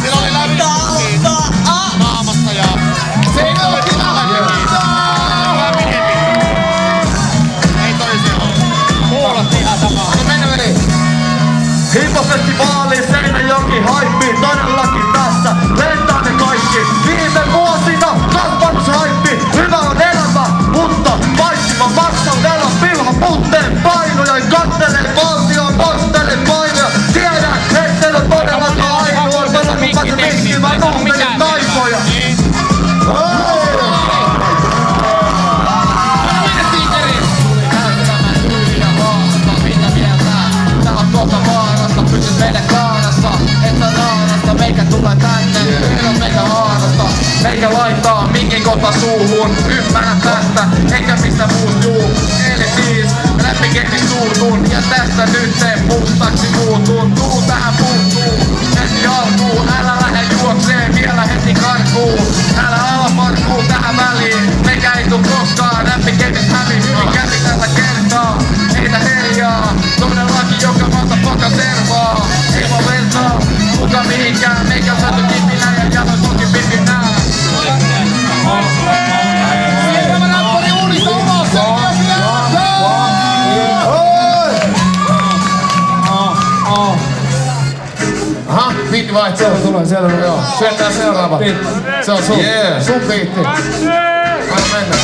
Sillä oli läpi naamassa ja se ei ole ei toisia ole. Kuulosti ihan samaa. Meni. Hiphop-festivaali, Seinäjoki, haippi, todellakin tässä. Lentää ne kaikki. Viime vuosina kasvanushaippi. Hyvä on elämä, mutta paitsi maksan velan pilha puutteen painoja. Kattelee valtion, postele painoja. Tiedän, ettei ole todellakaan ainoa. Todellakaan miksi mä nuhtelen taipoja. Meidän kaarassa, et sä naarasta, meikä tulee tänne, meikä haarasta. Meikä laittaa minkin kohta suuhun, ymmärrän tästä, eikä mistä muut juu. Eli siis, räppikeksi suutun, ja tästä nytten mustaksi muutun. Tuu tähän puuttuu, heti alkuun, älä lähde juokseen, vielä heti karkuun. Älä ala parkuu tähän väliin, meikä ei tuu koskaan, räppikeksi hävis, mikä tällä kertaa. Heitä herjaa, todellakin joka maata paka servaa. Ei vaan vertaa, kuka mihinkään, meikä on saatu kipinä ja jaloin toki pipinää. Tämä rappari uudista omassa aha, biitti vaihtuu. Siellä tulee. Joo, syöttää seuraava. Se on sun biitti. Aina mennä.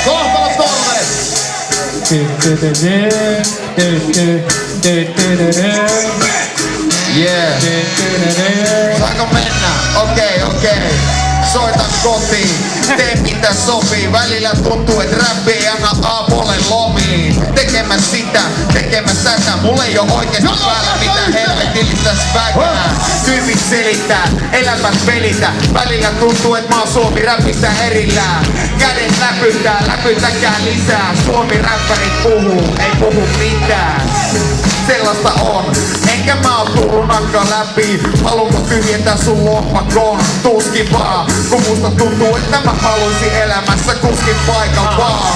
Kohtalo Torres! Yeah. Saanko mennä? Okei. Soitan kotiin, tee mitä sopii. Välillä tuntuu, et räppi ei anna aamulle lomiin. Tekemäs sitä, tekemäs tätä. Mulla ei oo oikeesti päällä mitään helvetillistä svägää. Tyypit selittää, elämät pelitä. Välillä tuntuu, et mä oon Suomi räpistä erillään. Kädet läpyttäkää lisää. Suomi räppärit puhuu, ei puhu mitään. Sellaista on, enkä mä oo tullut nakka läpi. Haluunko tyhjentää sun lompakon? Tuskin vaan, kun musta tuntuu, että mä haluisin elämässä kuskin paikan vaan.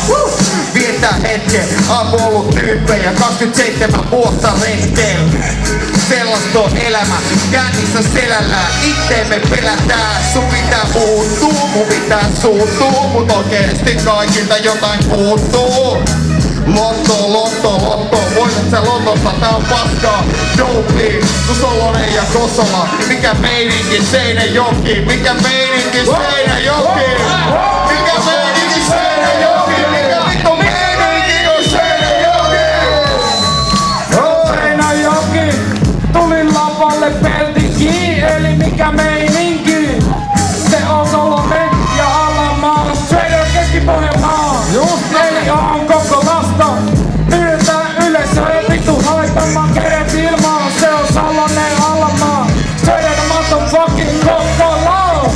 Viettää hetken, aamu ollut tyyppejä, 27 vuotta retkeillä. Sellaista on elämä, kännissä selällään, itteemme pelätään. Sun pitää muuttuu, mun pitää suuttuu, mut oikeesti kaikilta jotain puuttuu. Lotto, voitat sä lotosta, tää on paskaa. Dopey, kun Solonen ja Kosola. Mikä meininki Seinäjoki? Mikä meininki Seinäjoki? Mikä meininki Seinäjoki? Mikä vittu meininki on Seinäjoki? Seinäjoki, tulin lavalle peltikin, eli mikä meininki? Se on Solonen ja Alamaa, Strader Keski-Pohjanmaa. Eli on koko lasta, pyydetään yleisöä vittu haittamaan kädet ilmaan. Se on Salonen Alamaa, Strader the motherfucking koko laus.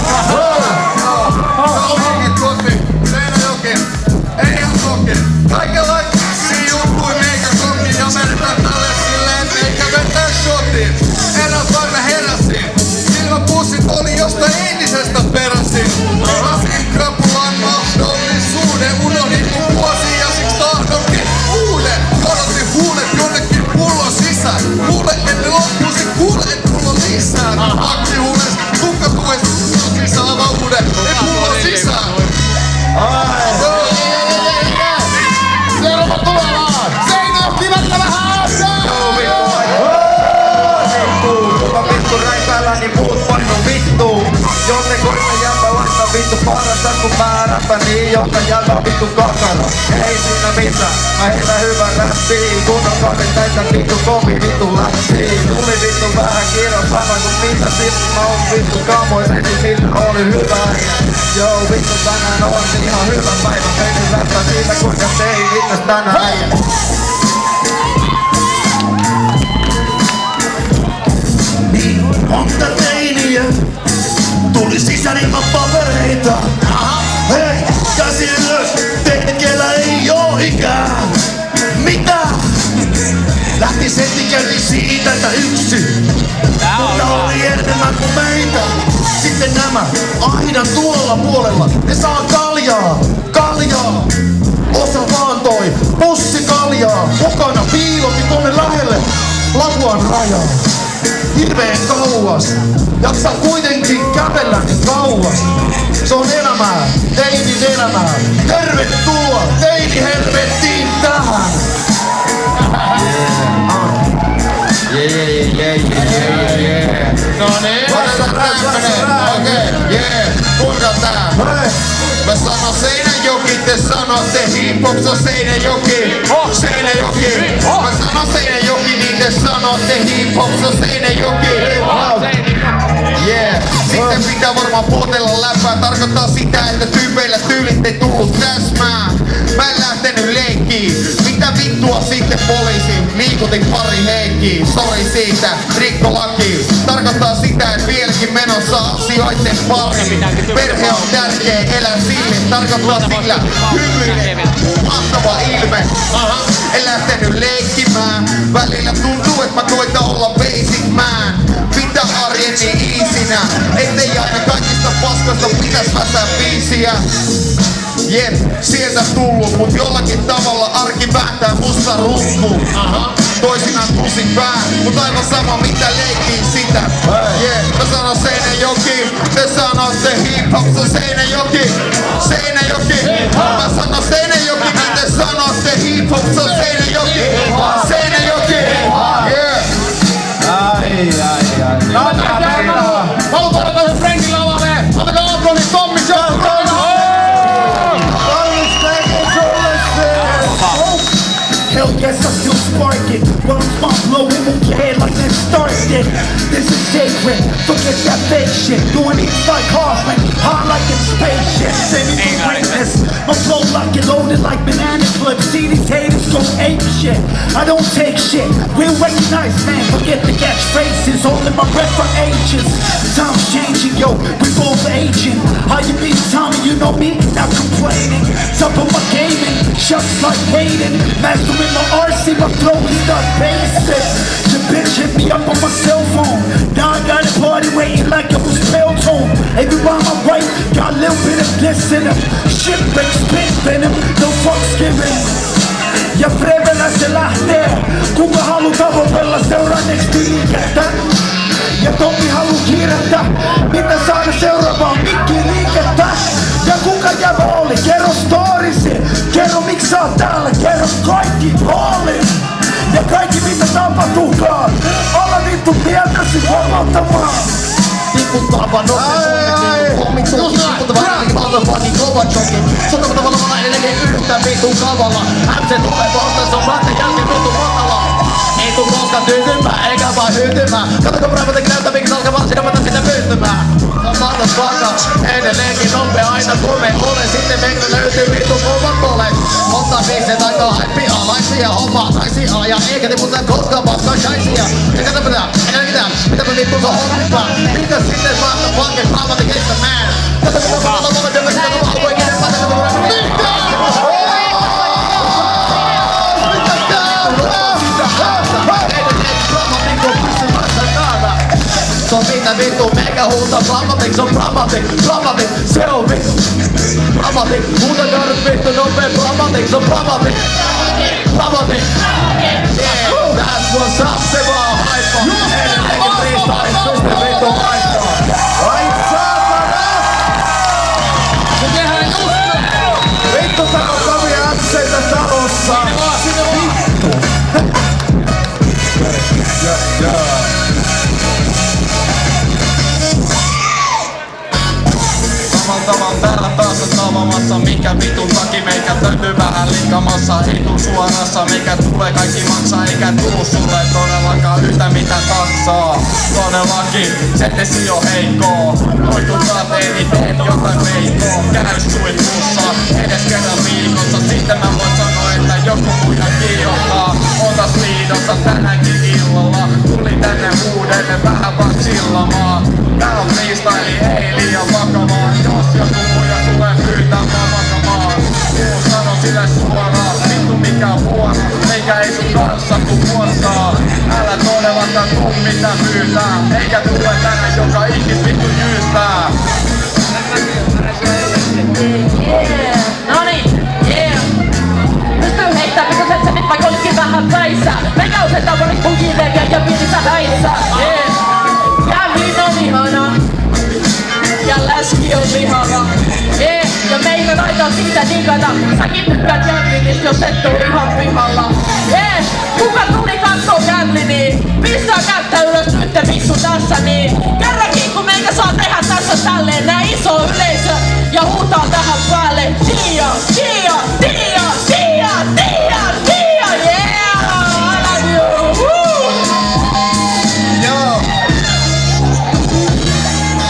Seinäjoki, ei oo koki. Kaikenlaisia juttuja meikä koki ja menetään tälle silleen meikä vetää shotin. Eräs päivä heräsin, silmäpussit oli jostain entisestä peräsin. Rasin krapulan mahdollisuuden, unohdin mun vuosi ja siks tahdonkin uuden. Korotin huulet jonnekin pullon sisään. Kuule ette loppuisi, kuule et pullon lisään. Akti huules, tukka tues, sisään avauuden, ei pullon sisään. Seuraava tulevaan! Seinäjoki välillä vähän aikaa! Vittu räipäällä niin muut painu vittuu. Joten koita jämpä laittaa vittu parasta kun mä räppän niin joka jämpä vittu kakara. Ei siinä mitään, mä heitän hyvän räppiin. Kunnon kahden täyttä vittu kovi vittu läppiin. Tuli vittu vähän kiiro sanoin kun mitä silti mä oon vittu kamoiseni mitä oli hyvä. Joo vittu tänään on ihan hyvä päivä. Heitin läppä siitä kuinka tein itses tänään äijä. Monta teiniä tuli sisään ilman papereita. Hei, käsi ylös, tetkellä ei oo ikää. Mitä? Lähti heti käynti siitä, että yksi. Mutta oli enemmän kuin meitä. Sitten nämä aidan tuolla puolella, ne saa kaljaa. Osa vaan toi pussi kaljaa. Mukana piilotti tonne lähelle Lapuan rajaa. hirveen kauas. Jaksaa kuitenkin kävellä niin kauas. Se on elämää, teinin elämää. Tervetuloa teini helvettiin tähän. No niin, kuinka tää? Mä sanon Seinäjoki, te sanotte hip-hop, se on Seinäjoki. Seinäjoki. Mä sanon Seinäjoki, niin te sanotte hip-hop, se on Seinäjoki. Yeah. Sitten pitää varmaan puhutella läppää. Tarkoittaa sitä, että tyypeillä tyylit ei tullut täsmää. Mä en lähtenyt leikkiin. Mitä vittua sitten poliisi? Liikutin pari heikkiä. Sori siitä, rikko laki. Tarkoittaa sitä, että vieläkin menossa asioiden pari. Perhe on tärkeä, elää sille. Tarkoittaa sillä hymyinen, mahtava ilme. En lähtenyt leikkimään. Välillä tuntuu, että mä koitan olla basic man. Pitää arjeni iisinä, ettei aina kaikista paskasta pitäis väsää biisiä. Jep, sieltä tullut, mut jollakin tavalla arki vääntää musta rummu. Toisinaan kusin pää, mut aivan sama mitä leikkii sitä. Jep, mä sanon Seinäjoki, te sanotte hip-hop, se on Seinäjoki. Seinäjoki, mä sanon Seinäjoki, niin te sanotte hip-hop, se on Seinäjoki. Seinäjoki, yeah. Halutaan ottaa Frankin lavalle! Otetaan aplodit Tommi Show! Hell yes, I still spark it. When I'm smart, blow it on your head like that started. This is sacred, forget that fake shit. Doing it like Hoffman, hot like a spaceship. Saving for greatness. My flow like it loaded like banana clips. See these haters go ape shit. I don't take shit. We'll recognize, man. Forget the catchphrases. Holding my breath for ages. Time's changing, yo. We both aging. How you be, Tommy? You know me, not complaining. Top of my gaming, shucks like waiting. Mastering my RC, my flow is not basic. The bitch hit me up on my cell phone. Now I got a party waiting like it was Peltone. Every rhyme I write, got a little bit of this in them. Shit breaks, spit venom, no fucks given. Ja Frevellä se lähtee. Kuka haluu tavoitella seuraanneksi liikettä? Ja Tommi haluu kiirettä. Mitä saada seuraavaan mikkiliikettä? Ja kuka jävä oli? Kerro storisi. Kerro miksi sä oot täällä. Kerro kaikki roolin. Ja kaikki mitä tapahtuukaan. Olla vittu mieltäsi huomauttamaan. Tiputtaa vaan nopeasti. Hommit suukin, tiputtaa vaan ainakin motherfucking kova jokin. Sotava tavalla edelleen yhtä vitun kavalla. MC tulee vasta, se on ratten jälkeen tuttu matala. Ei tuu koskaan tytymään, eikä vaan hytymään. Katoko praivatekin näyttää, miksi alkaa vaan sidomata sitä pystymään. On motherfucker, edelleenkin nopea aina kun me olen. Sitten meillä löytyy vittu kovat olet. Ottaa biiset aika haipia hommaa naisia. Ja eikä tiputa koskaan paskaa shaisia. Eikä täpötä, mitäpä vittu se hommipaa. Mitä sitten motherfucking praivatekin kestä man. Katoko praivatekin näyttää, miksi alkaa vaan voi kerran päätä katoko praivatekin. Se on mitä vittu meikä huuta Dramatic, se on Dramatic, se on vittu Dramatic, huutakaa nyt vittu nopee Dramatic, se on Dramatic Yeah, that's what's up, se vaan haippaa Edelleenkin freestyle, pystyy vittu haippaa Ai saatana! Se tehdään just näin! Vittu tää on kavia äpseitä talossa! Vittu! Tavan täällä taas on tavamassa. Mikä vitun taki meikä täytyy vähän liikamassa. Ei tuu suorassa, mikä tulee kaikki maksaa. Eikä tuu sulle todellakaan yhtä mitä taksaa. Todellakin, setesi on heikkoo. Noitutaan eniten jotain veikkoa. Käy suihkussa, edes kerran viikossa. Sitten mä voin sanoa, että joku muita kiihottaa. Otas liidossa tänäkin illalla. Tuli tänne uudelleen vähän vaan chillamaan. Tää on freestyle, ei liian vakavaa. Jos joku muija tulee pyytämään vakamaan. Kuu sano sille suoraan, vittu mikä on huono. Eikä ei sun kanssa ku vuosaa. Älä todellakaan tuu mitä pyytää. Eikä tule tänne joka ikis vittu jyystää. Noniin, pystyy heittää pikoset nyt vaikka olisikin vähän päissä. Meikä usein tavoin pukille ja pienissä häissä. lihalla. Ja meillä taitaa siitä digata. Säkin tykkäät Jänlinistä, jos et tuu ihan pihalla. Kuka tuli kattoo Jänliniin? Pistää kättä ylös nyt vittu tässä niin. Kerrankin kun meikä saa tehdä tässä tälleen nää iso yleisö ja huutaa tähän päälle. Tia, tia, tia, tia, tia, tia, yeah! I love you! Woo! Joo.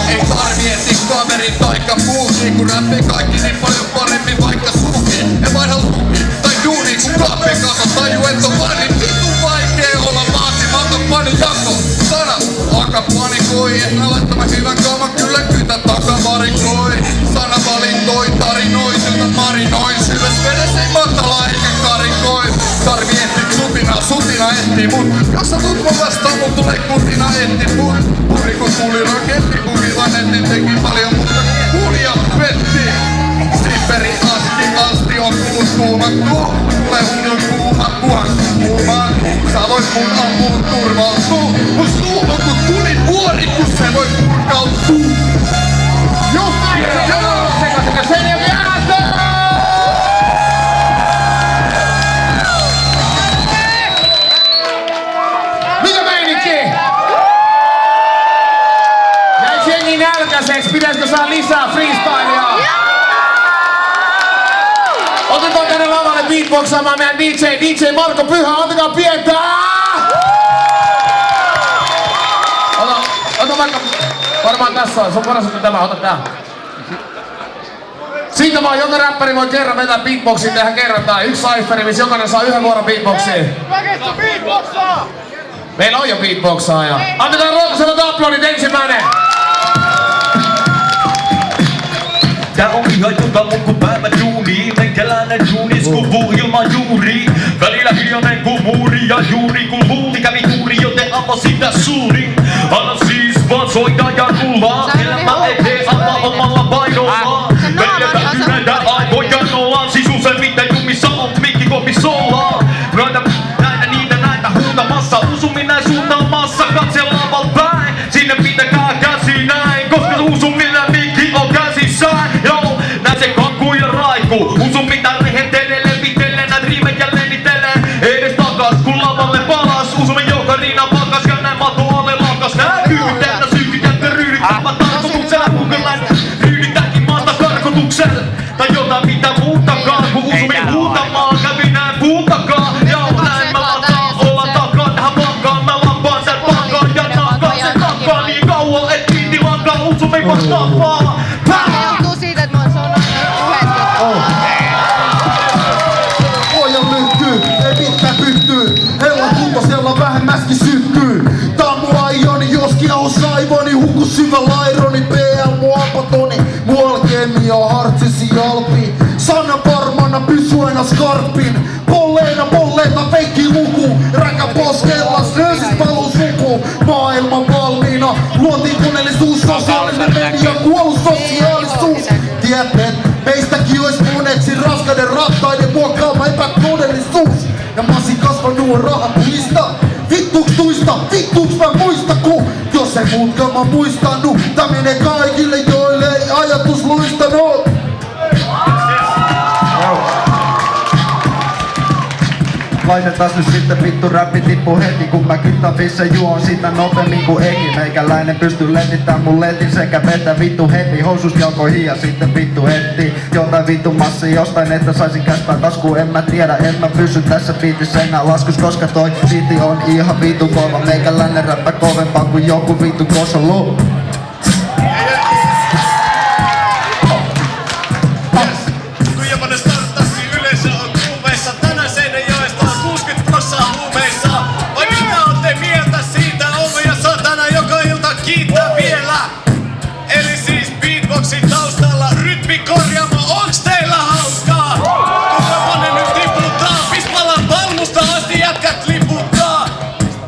Ei tarvi etsiä kaverin taikka muusi, kun räppii kaikki niin paljon paremmin vaikka suukin. En vaihda luki tai duuni, kun kahvi kanssa taju, et on vain niin vittu vaikee olla vaatimaton paninjako. Sana alkaa panikoi, et mä laittamaan hyvän kaavan kyllä kytä takavarikoi. Sana valintoi, tarinoi, syltä marinoin, syväs vedessä ei matala eikä karikoi. Tarvi etsiä sutina ehtii mut, jos sä tuut mun vastaan, mun tulee kutina ehti mut. Puri kun tuli raketti, kun kivanetti teki paljon, mutta huulia vetti. Stripperi asti on tullut kuumattua. Tulee union kuuma, kuumaan. Sä voit mun ampuun turvautuu. Mun suuhun kun tuli vuori, kun se voi purkautuu. Joo! Sekä sen ja jäätö! Mikä meininki? Jäi jengi nälkäiseksi, pitäisikö saa lisää freestylea? Otetaan tänne lavalle beatboxaamaan meidän DJ Marko Pyhä, antakaa pientä! Ota vaikka, varmaan tässä on, se on paras ottaa tämä, ota tää. Siitä vaan joka räppäri voi kerran vetää beatboxiin, tehdä kerrataan. Yksi cypheri, missä jokainen saa yhden vuoron beatboxiin. Meillä on jo beatboxaaja. Annetaan Ruokosella aplodit ensimmäinen! Tää on ihan joka mukku päivä duuni. Meikäläinen duunis kuvuu ilman juuri. Välillä hiljainen kuin muuri ja juuri kun luuli kävi juuri, joten avaa sitä suuri. Anna siis vaan soida ja rullaa. Elämä eteen anna omalla painolla. Välillä tyynäitä aivoja nollaan. Sisusen miten jumissa on mikki kopis ollaan. Näitä huutamassa. Usu minä suuntaamassa. Katse laval päin. Sinne pitäkää käsi näin. Koska usu minä mikki on käsissään. Joo, näin se kakku ja raiku. Usu mitä rehentelee, levittelee. Näitä riimejä lennittelee. Edes takas kun lavalle palas. Usu joka riina pakas ja näin mato alle lakas. Nää kyytellä syykytätkö ryydittämä tarkoituksella. Kukellain ryyditäkin maasta karkotuksella. Tai jotain mitä muutakaan. Kun usu minä huutamaan kävi näin puutakaan. Joo, näin mä lataan olla takaa. Tähän vakkaan mä lampaan tän pakkaan. Ja nakkaan sen takkaan niin kauan et kiinni lankaan. Usu minä vastaapaa. Johtuu siitä, että mä oon sanonut Pojan lyhtyy, ei mitään pyttyy. Hella kuntosella vähän mäski syttyy. Tää on mun aioni, joskin on saivoni. Huku syvä laironi, PL mun apatoni. Mun alkemia hartsisi jalpi. Sana varmana pysy aina skarppin. Polleita feikki luku. Räkä poskella, snöösis paluu suku. Maailman valmiina, luotiin koneellisuus. Sosiaalinen media, kuollut sosiaalisuus. Tiedät, meistäkin ois moneksi raskaiden rattaiden muokkaama epätodellisuus. Ja masi kasvanut rahapulista. Vittuuks tuista, vittuuks mä muista ku. Jos ei muutkaan mä muistanut. Tää menee kaikille joille ei ajatus luistanut. Laitetaan nyt sitten vittu räppi tippu heti. Kun mä kyttän fisse juon siitä nopeammin kuin eki. Meikäläinen pystyy letittää mun letin sekä vetä vittu heti. Housust jalkoihin ja sitten vittu heti. Jotain vittu massi jostain, että saisin käspää taskuun. En mä tiedä, en mä pysy tässä biitissä enää laskus. Koska toi biiti on ihan vittu kova. Meikäläinen räppää kovempaa kuin joku vittu kosolu. Kuivainen startassi yleisö on kuumeissa. Tänään Seinäjoesta on 60% huumeissa. Vai mitä ootte mieltä siitä? Omia satana joka ilta kiittää vielä. Eli siis beatboxin taustalla rytmi korjaamo. Onks teillä hauskaa? Kuka monen nyt tiputtaa? Pispalan palmusta asti jätkät liputtaa.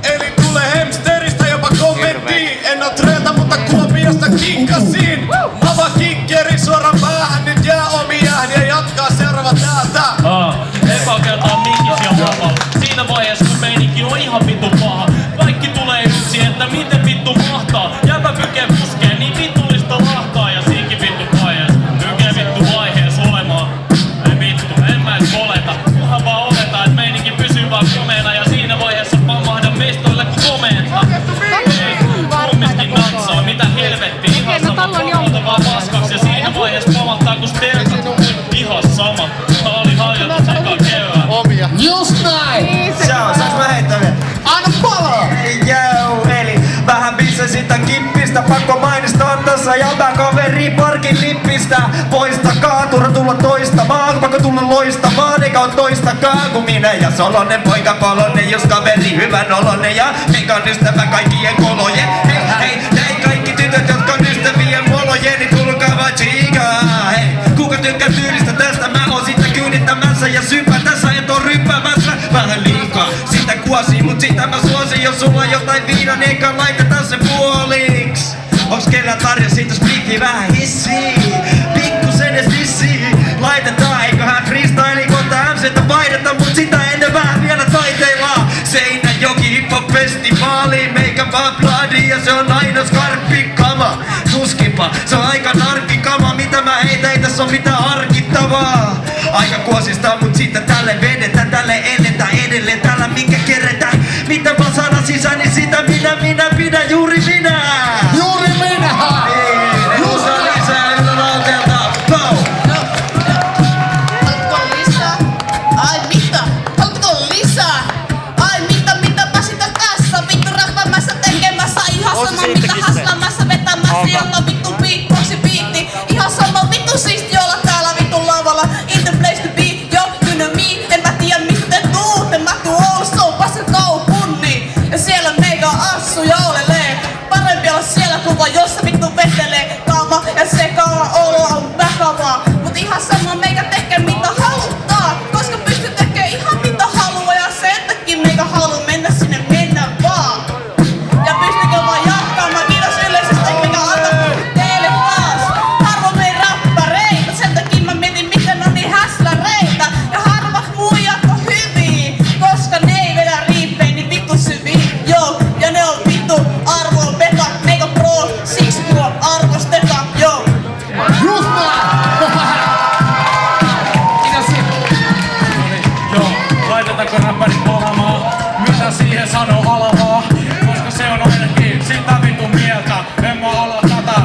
Eli tulee Hemsteristä jopa kommentti. En oo treeltä mutta Kuopiosta kinkkasin. Mava kikkeri suoraan päähän. Nyt jää omiaan ja jatkaa seuraava täältä. Eka kertaa minkis ja vapaa. Siinä vaiheessa kun meininki on ihan vittu paha. Kaikki tulee yksin, että miten vittu mahtaa. Jäpä pykee puskee niin vittullista lahtaa ja siinkin vittu painaa. kanssa jäbän kaveri parkin lippistä. Poistakaa, turha tulla toistamaan, pakko tulla loistamaan, eikä oo toistakaan kuin minä ja Solonen poika polonen, jos kaveri hyvän olonen ja mikä on ystävä kaikkien kolojen. Hei, hei, hei kaikki tytöt, jotka on ystävien molojen, niin tulkaa vaan chiikaa. Hei, kuka tykkää tyylistä tästä, mä oon sitä kyynittämässä ja syppää tässä et oo ryppäämässä vähän liikaa. Sitä kuosi, mut sitä mä suosin, jos sulla on jotain viinan, eikä laitetaan se puoliks. Onks kellä tarjoa siitä splitti vähän hissiin? Pikkusen edes hissiin. Laitetaan, eiköhän freestyle kohta MC:tä vaihdeta, mut sitä ennen vähän vielä taiteillaan. Seinäjoki hip-hop festivaali, meikä vaan bloodi ja se on aina skarppikama. Tuskinpa, se on aika narkkikama, mitä mä heitä, ei tässä oo mitään harkittavaa. Aika kuosista, mut sitten tälle vedetään, tälle ennetään edelleen, tällä minkä keretään. Mitä vaan saada sisään, niin sitä minä pidän, juuri minä! Juuri minä! Just lisää ylän alteelta, go! Haluatko lisää? Ai mitä? Haluatko lisää? Ai mitä sitä tässä? Vittu rahvamassa tekemässä ihan sama mitä haslamassa vetämässä jolla vittu beatboxi biitti. Ihan sama vittu siisti olla täällä vittu lavalla. In the place to be, yo, you know me. En mä tiedä mistä te tuutte, mä tuun Oulusta, passa kaupunni. Ja siellä meikä assu ja olelee. Parempi olla siellä kuin vaan jossa vittu vetelee. Kaama ja sekava olo on vakavaa. Mut ihan sama meikä tekee mitä haluttaa. Koska pystyy tekee ihan mitä haluaa. Ja sen takia meikä haluu mennä sinne mennä vaan. Ja pystykö vaan jatkamaan. Kiitos yleisöstä mikä antaa teille taas. Harvo mei rappareita. Sen takia mä mietin miten on niin häsläreitä. Ja harvat muijat on hyviä. Koska ne ei vedä riippeen niin vittu syviin. Joo, ja ne on vittu arvoon beta. Meikä pro, siksi mua arvosteta. Joo. Just näin! Joo, laitetaanko räppärit palamaan? Mitä siihen sanoo alavaa? Koska se on ainakin sitä vitun mieltä. En mä ala tätä,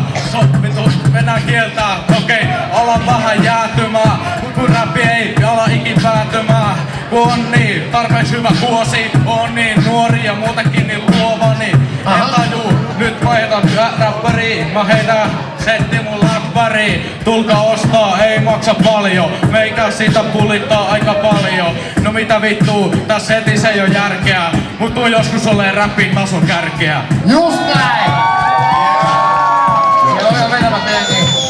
vittu mennään kieltää. Okei, ala vähän jäätymään. Kun räppi ei ala ikin päätymään. Kun on niin tarpeeksi hyvä vuosi, on niin nuori ja muutenkin niin luova, niin en tajuu. Nyt vaihdan räppäriin, mä heitän setti mun läppäriin. Tulkaa ostaa, ei maksa paljon. Meikä sitä pulittaa aika paljon. No mitä vittuu, tässä setissä ei oo järkeä. Mut tuu joskus olee räppin tason kärkeä. Just näin! Siellä on ihan vetävät meikin.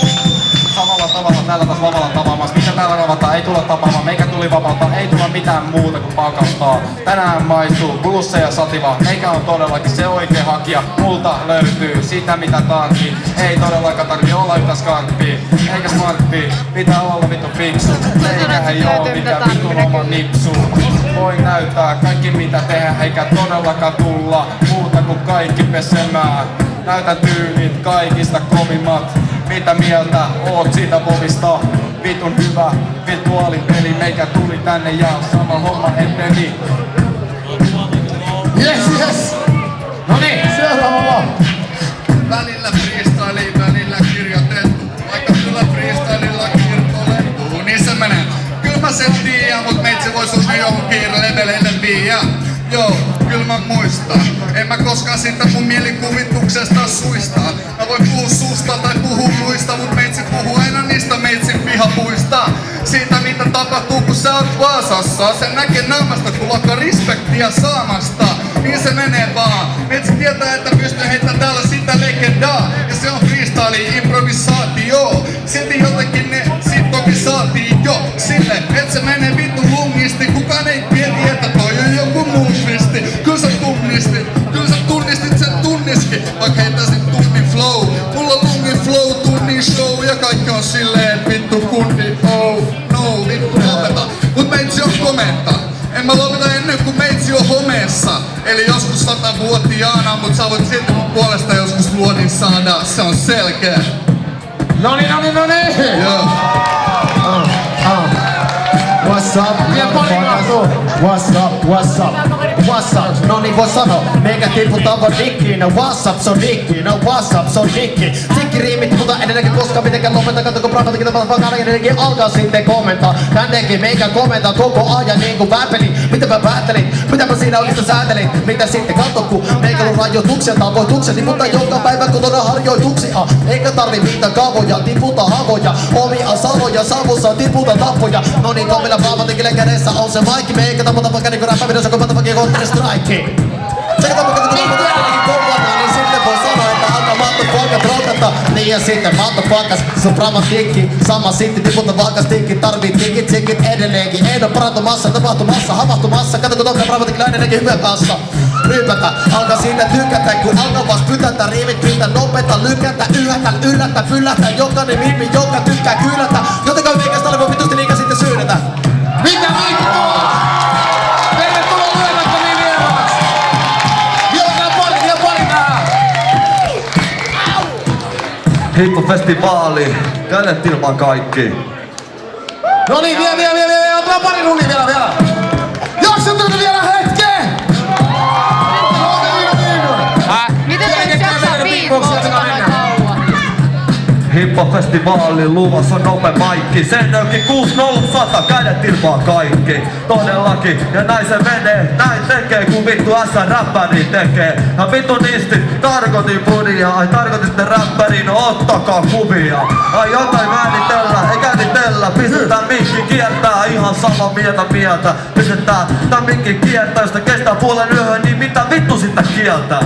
Samalla tavalla täällä taas lavalla tapaamassa. Mitä täällä ravata? Ei tulla tapaamaan. Meikä tuli vapauttaa. Ei tulla mitään muuta kuin pakauttaa. Tänään maistuu blusse ja sativa. Meikä on todellakin se oikea hakija. Multa löytyy sitä mitä tarvii. Ei todellakaan tarvii olla yhtä skarppia. Eikä smarttia. Pitää olla vittu fiksu. Eikähän joo mitään vitun oma nipsu. Voin näyttää kaikki mitä tehdä. Eikä todellakaan tulla muuta kuin kaikki pesemään. Näytän tyylin kaikista kovimmat. Mitä mieltä oot siitä vovista? Vitun hyvä virtuaalipeli. Meikä tuli tänne ja sama homma eteni. Yes! Noniin! Seuraava vaan! Välillä freestyle, välillä kirjoitettu. Vaikka kyllä freestylella kirjoitettu, niin se menee. Kyllä mä sen tiiän, mut meitsi vois osua johonkin leveleille viiä. Joo, kyllä mä muistan. En mä koskaan siitä mun mielikuvituksesta suistaa. Mä voin puhua susta tai puhua luista, mut meitsi puhuu aina niistä meitsin pihapuista. Siitä mitä tapahtuu kun sä oot Vaasassa. Se näkee naamasta kun lakkaa respektiä saamasta. Niin se menee vaan. Meitsi tietää että pystyy heittämään täällä sitä legendaa. Ja se on freestyle, improvisaatio. Silti jotenkin ne sit toki saatiin jo sille, et se menee vittu lungisti. Kukaan ei mieti että toi on joku mun twisti. Kyllä sä tunnistit sen tunniskin. Vaikka heitäisin tunnin flow. Mulla on lungin flow, tunnin show. Ja kaikki on silleen vittu kundi. Oh no, vittu lopeta. Mut meitsi on komenta. En mä lopeta ennen kuin meitsi on homeessa. Eli joskus 100-vuotiaana. Mut sä voit silti mun puolesta joskus luodin saada. Se on selkeä. Noniin! Joo. What's up? What's up? what's up? No niin voi sanoa, meikä tiputtaa vaan dikkiin. No what's up, so dikki, no what's up, so dikki. Tikkiriimit, mutta edelleenkin koskaan mitenkään lopeta. Katso kun Brahmatikin tapaa vakana, edelleenkin alkaa sitten komentaa. Tännekin meikä komentaa koko ajan niinku väpelin. Mitä mä päättelin, mitä mä siinä oikeastaan säätelin. Mitä sitten katso kun meikä on rajoituksia, tavoituksia. Tiputtaa joka päivä kotona harjoituksia. Eikä tarvi mitään kaavoja, tiputa havoja. Omia saloja, savussa tiputa tappoja. No niin, Tomilla Brahmatikin kädessä on se maikki. Meikä tapata vaikka niinku räppävideossa, kun pata vaikka Counter Strike. Sekä tapaa niin sitten voi sanoa, että alkaa motherfucker troutata. Niin ja sitten motherfuckers, se on Brahmatikki. Sama sitten tiputa vahkastikki. Tarvii tikit edelleenkin. Ei oo parantumassa, tapahtumassa, havahtumassa. Kato kun Tomilla Brahmatikilla edelleenkin hyvä kanssa. Rypätä, alkaa siitä tykätä, kun alkaa vasta pytätä. Riivit pitää nopeeta, lykätä, yllätä, pyllätä. Jokainen mimmi, joka tykkää kyllätä. Joten käy meikästä ole voi vitusti liikaa sitten syynätä. Mitä vittua? Tervetuloa Luemattomiin vieraaksi! Vielä pari tähän! Hippofestivaali, kädet ilman kaikki. No niin, vielä, ottaa pari runnia vielä. Jaksatteko vielä hetken? Miten te jaksaa beatboxata noin kauan? Hippofestivaali luvassa on nope maikki. Sennökin 6-0-100, kädet ilman kaikki. Todellakin, ja näin se menee. Näin tekee, kun vittu S-räppäri tekee. Ja vittu nisti, tarkoitin budia. Ai tarkoititte räppäriin, no ottakaa kuvia. Ai jotain väänitellä, ei käänitellä. Pistetään mikki kiertää, ihan sama mieltä. Pistetään tää mikki kiertää, jos kestää puolen yöhön, niin mitä vittu sitä kieltä?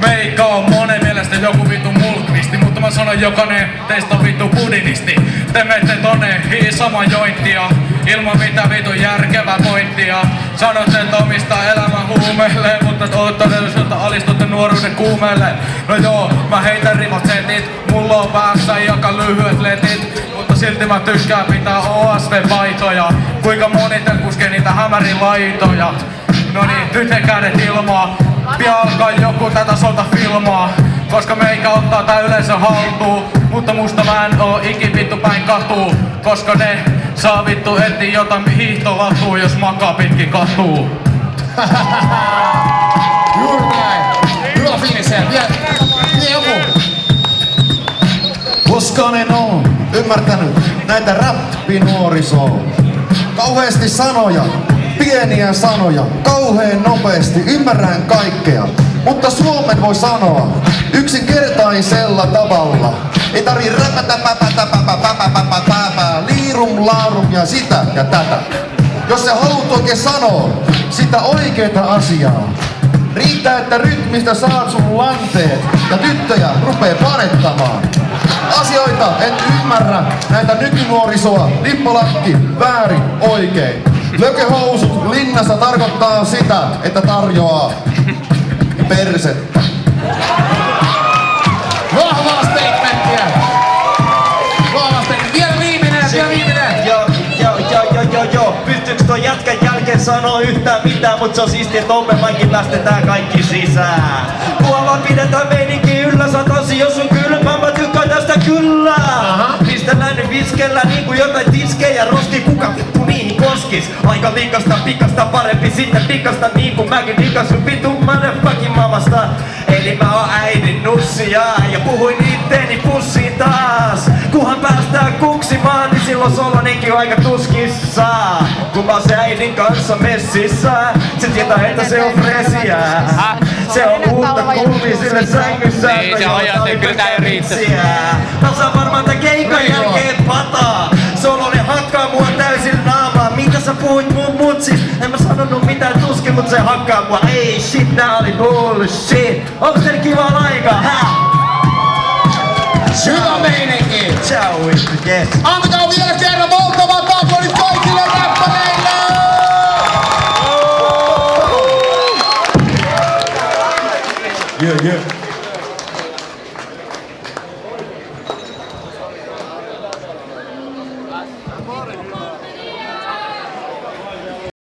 Meikä on monen mielestä joku vittu mulkvisti, mutta mä sanon jokainen teistä on vittu budinisti. Te menette tonne sama jointtia, ilman mitä vittu järkevää pointtia. Sanotte, että omistaa elämän huumeille, mutta todellisuutta alistutte nuoruuden kuumeelle. No joo, mä heitän rimat setit, mulla on päässä aika lyhyet letit, mutta silti mä tykkään pitää OSV-paitoja. Kuinka moni tän kuskee niitä hämärin laitoja? No niin, nyt he kädet ilmaa. Pian alkaa joku tätä solta filmaa, koska meikä ottaa tää yleisö haltuun. Mutta musta mä en oo ikin vittu päin katuu, koska ne saa vittu heti jotain hiihtolatuu, jos makaa pitkin katuu. Juuri näin. Hyvä fiiliseen. Vielä joku. Koska en oo ymmärtänyt näitä räppinuorisoa. Kauheesti sanoja, pieniä sanoja, kauheen nopeasti, ymmärrän kaikkea. Mutta Suomen voi sanoa yksinkertaisella tavalla. Ei tarvii räpätä liirum laarum ja sitä ja tätä. Jos sä haluat oikein sanoa sitä oikeeta asiaa, riittää, että rytmistä saat sun lanteet ja tyttöjä rupee panettamaan. Asioita en ymmärrä, näitä nykynuorisoa, lippalakki, väärin, oikein. Lököhousut linnassa tarkoittaa sitä, että tarjoaa persettä. Vahvaa statementtiä! Vahvaa statementtiä! Vielä viimeinen! Joo. Pystyykö toi jätkän jälkeen sanoo yhtään mitään, mut se on siistiä, että open micin lästetään kaikki sisään. Mua vaan pidetään meininki yllä, satasi jos on kylmä, mä tykkään tästä kyllä. Pistellään ne viskellä niinku jotain tiskejä roski, kuka vittu niihin koskis? Aika liikasta, pikasta, parempi sitten pikasta niinku mäkin dikasun vittu motherfucking mamasta. Eli mä oon äidin nussia ja puhuin itteeni pussiin taas. Kunhan päästään kuksimaan, niin silloin Solonenkin on aika tuskissa. Kun mä oon se äidin kanssa messissä, se tietää, että se on fresiä. Se on uutta kummi sille sängyssä, niin, se ajaa sen, kyllä tää ei riitä. Mä saan varmaan tän keikan jälkeen pataa. Solonen hakkaa mua täysin naamaa. Mitä sä puhuit mun mutsis? En mä sanonut mitään tuskin, mut se hakkaa mua. Ei shit, nää oli bullshit. Onks teillä kiva aika? Hyvä meininki! Ciao, yes. Antakaa vielä kerran valtavat aplodit kaikille räppäreille! Yeah.